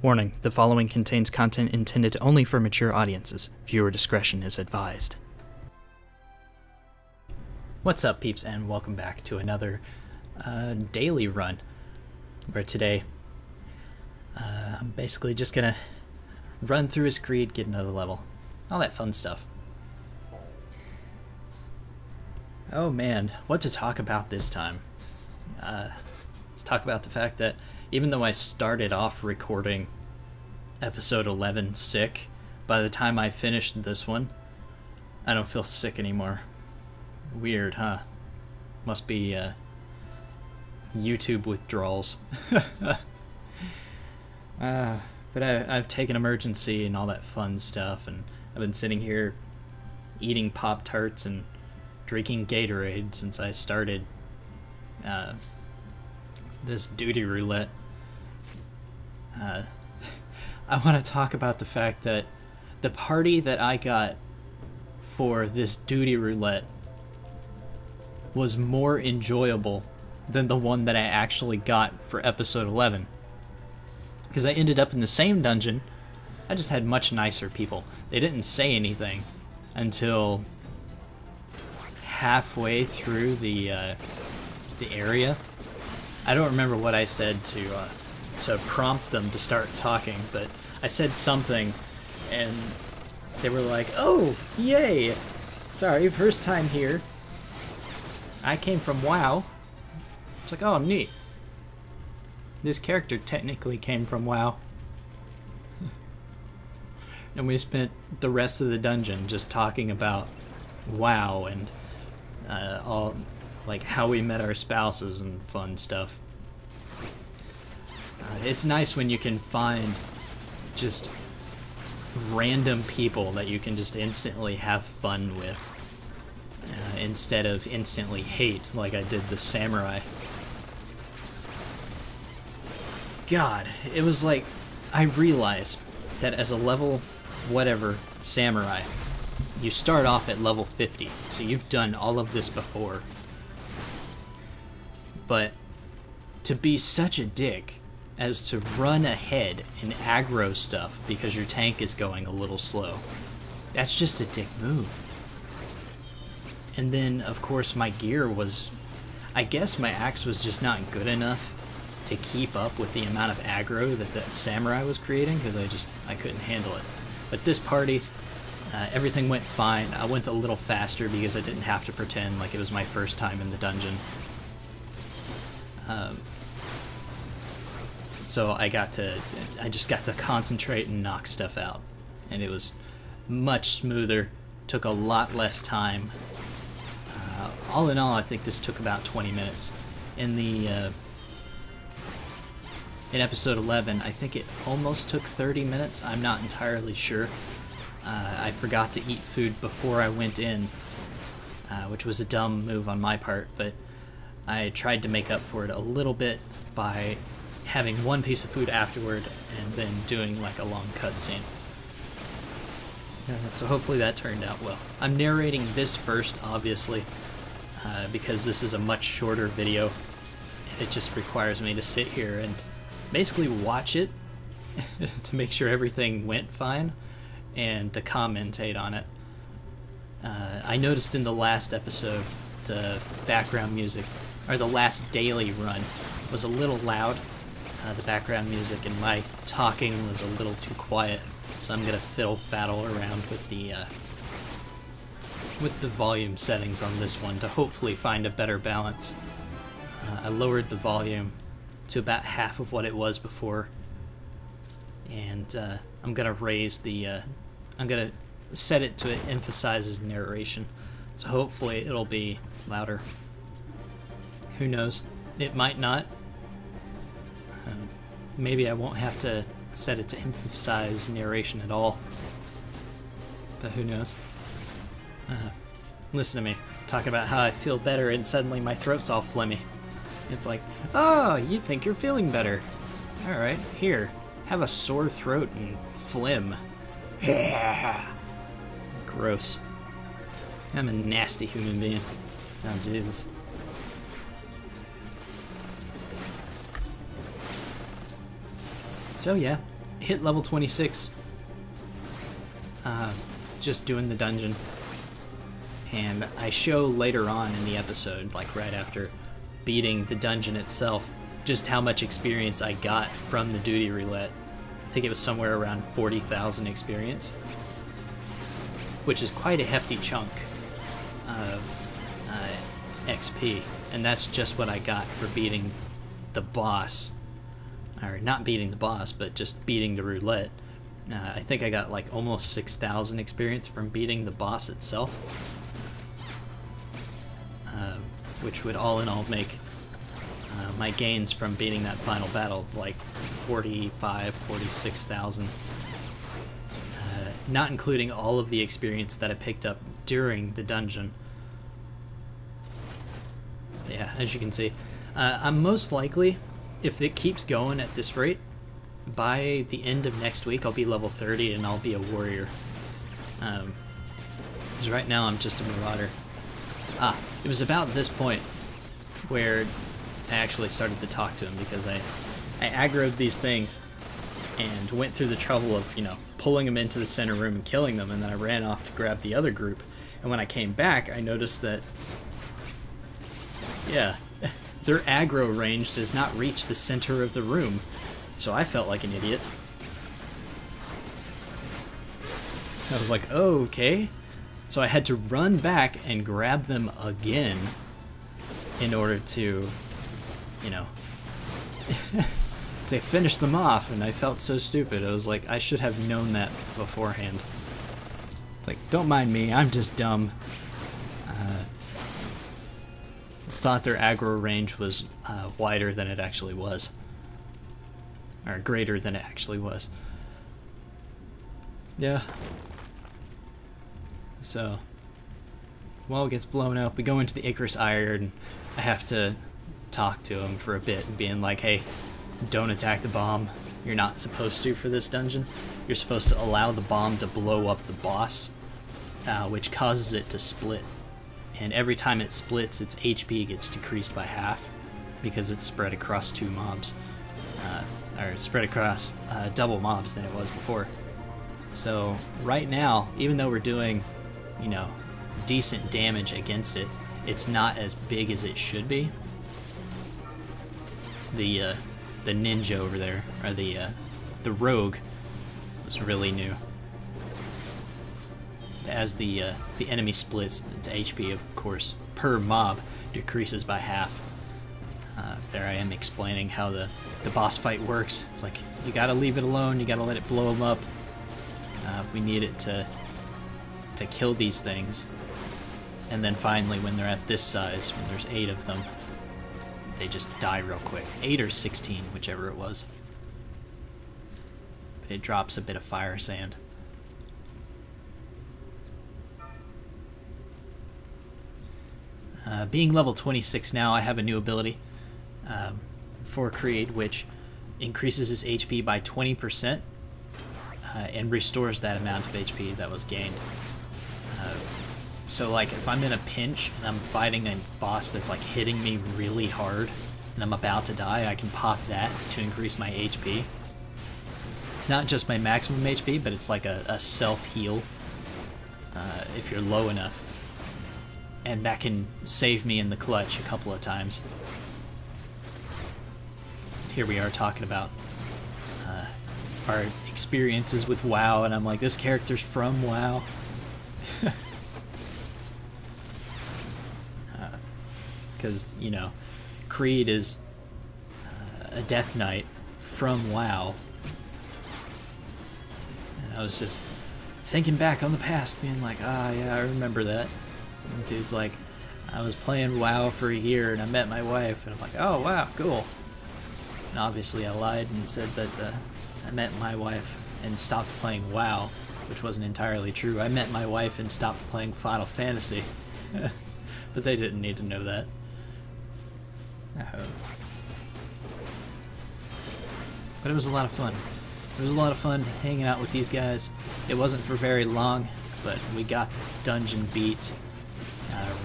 Warning, the following contains content intended only for mature audiences. Viewer discretion is advised. What's up, peeps, and welcome back to another daily run, where today I'm basically just gonna run through his Kreed, get another level, all that fun stuff. Oh man, what to talk about this time? Let's talk about the fact that even though I started off recording episode 11 sick, by the time I finished this one, I don't feel sick anymore. Weird, huh? Must be YouTube withdrawals. But I've taken emergency and all that fun stuff, and I've been sitting here eating Pop-Tarts and drinking Gatorade since I started this duty roulette. I want to talk about the fact that the party that I got for this duty roulette was more enjoyable than the one that I actually got for episode 11. Because I ended up in the same dungeon, I just had much nicer people. They didn't say anything until halfway through the area. I don't remember what I said to prompt them to start talking, but I said something, and they were like, "Oh, yay! Sorry, first time here. I came from WoW." It's like, oh, neat. This character technically came from WoW. And we spent the rest of the dungeon just talking about WoW and all, like, how we met our spouses and fun stuff. It's nice when you can find just random people that you can just instantly have fun with, instead of instantly hate like I did the samurai. God, it was like, I realized that as a level whatever samurai, you start off at level 50, so you've done all of this before. But to be such a dick as to run ahead and aggro stuff because your tank is going a little slow, that's just a dick move. And then, of course, my gear was, I guess my axe was just not good enough to keep up with the amount of aggro that samurai was creating, because I couldn't handle it. But this party, everything went fine. I went a little faster because I didn't have to pretend like it was my first time in the dungeon. So I just got to concentrate and knock stuff out, and it was much smoother, took a lot less time. All in all, I think this took about 20 minutes. In episode 11, I think it almost took 30 minutes. I'm not entirely sure. I forgot to eat food before I went in, which was a dumb move on my part, but I tried to make up for it a little bit by having one piece of food afterward and then doing like a long cutscene. So hopefully that turned out well. I'm narrating this first, obviously, because this is a much shorter video. It just requires me to sit here and basically watch it to make sure everything went fine and to commentate on it. I noticed in the last episode the background music, or the last daily run, was a little loud, the background music, and my talking was a little too quiet, so I'm gonna fiddle-faddle around with the volume settings on this one to hopefully find a better balance. I lowered the volume to about half of what it was before, and I'm gonna raise I'm gonna set it to it emphasizes narration, so hopefully it'll be louder. Who knows? It might not. Maybe I won't have to set it to emphasize narration at all, but who knows? Listen to me talk about how I feel better and suddenly my throat's all phlegmy. It's like, oh, you think you're feeling better. Alright, here, have a sore throat and phlegm. Gross. I'm a nasty human being. Oh, Jesus. So yeah, hit level 26 just doing the dungeon. And I show later on in the episode, like right after beating the dungeon itself, just how much experience I got from the duty roulette. I think it was somewhere around 40,000 experience, which is quite a hefty chunk of XP, and that's just what I got for beating the boss, or not beating the boss, but just beating the roulette. I think I got like almost 6,000 experience from beating the boss itself, which would all in all make my gains from beating that final battle like 46,000, not including all of the experience that I picked up during the dungeon. But yeah, as you can see, I'm most likely, if it keeps going at this rate, by the end of next week I'll be level 30 and I'll be a warrior. Because right now I'm just a marauder. It was about this point where I actually started to talk to him, because I aggroed these things and went through the trouble of, you know, pulling them into the center room and killing them, and then I ran off to grab the other group. And when I came back, I noticed that, yeah, their aggro range does not reach the center of the room. So I felt like an idiot. I was like, oh, okay. So I had to run back and grab them again in order to, you know, to finish them off, and I felt so stupid. I was like, I should have known that beforehand. It's like, don't mind me, I'm just dumb. Thought their aggro range was wider than it actually was. Or greater than it actually was. Yeah. So, wall gets blown up, we go into the Icarus Iron, and I have to talk to him for a bit, and being like, hey, don't attack the bomb. You're not supposed to for this dungeon. You're supposed to allow the bomb to blow up the boss, which causes it to split. And every time it splits, its HP gets decreased by half, because it's spread across two mobs. Or spread across double mobs than it was before. So right now, even though we're doing, you know, decent damage against it, it's not as big as it should be. The ninja over there, or the rogue, was really new. As the enemy splits, its HP, of course, per mob decreases by half. There I am explaining how the boss fight works. It's like, you gotta leave it alone, you gotta let it blow them up. We need it to kill these things. And then finally, when they're at this size, when there's 8 of them, they just die real quick. 8 or 16, whichever it was. But it drops a bit of fire sand. Being level 26 now, I have a new ability for Kreed, which increases his HP by 20% and restores that amount of HP that was gained. So like, if I'm in a pinch and I'm fighting a boss that's like hitting me really hard and I'm about to die, I can pop that to increase my HP. Not just my maximum HP, but it's like a self-heal if you're low enough. And that can save me in the clutch a couple of times. Here we are talking about our experiences with WoW, and I'm like, this character's from WoW. Because, you know, Kreed is a Death Knight from WoW. And I was just thinking back on the past, being like, ah, yeah, I remember that. And dude's like, I was playing WoW for a year and I met my wife, and I'm like, oh wow, cool. And obviously I lied and said that I met my wife and stopped playing WoW, which wasn't entirely true. I met my wife and stopped playing Final Fantasy. But they didn't need to know that. But it was a lot of fun. It was a lot of fun hanging out with these guys. It wasn't for very long, but we got the dungeon beat.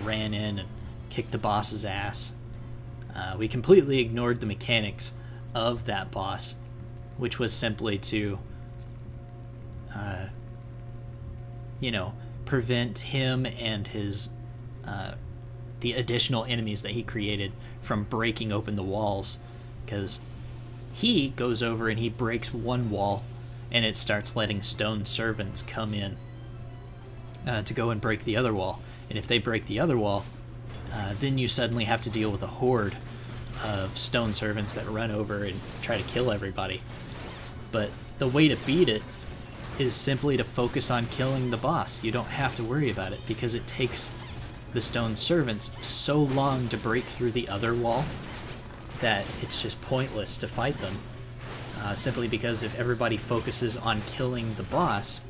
Ran in and kicked the boss's ass. We completely ignored the mechanics of that boss, which was simply to, you know, prevent him and his the additional enemies that he created from breaking open the walls, because he goes over and he breaks one wall and it starts letting stone servants come in to go and break the other wall. And if they break the other wall, then you suddenly have to deal with a horde of stone servants that run over and try to kill everybody. But the way to beat it is simply to focus on killing the boss. You don't have to worry about it, because it takes the stone servants so long to break through the other wall that it's just pointless to fight them. Simply because if everybody focuses on killing the boss,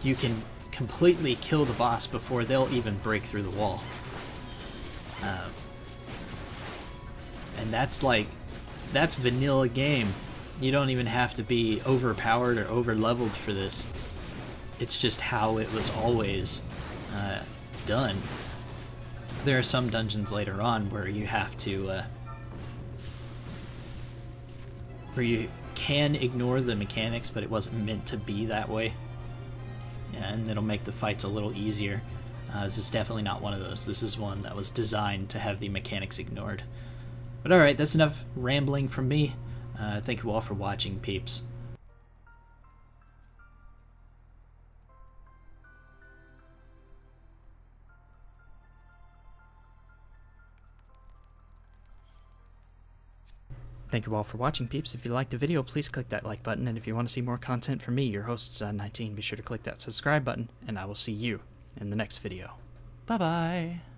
you can completely kill the boss before they'll even break through the wall. And that's vanilla game. You don't even have to be overpowered or over-leveled for this. It's just how it was always done. There are some dungeons later on where you have to, where you can ignore the mechanics, but it wasn't meant to be that way. And it'll make the fights a little easier. This is definitely not one of those. This is one that was designed to have the mechanics ignored. But alright, that's enough rambling from me. Thank you all for watching, peeps. Thank you all for watching, peeps. If you liked the video, please click that like button, and if you want to see more content from me, your host, Zan19, be sure to click that subscribe button, and I will see you in the next video. Bye-bye!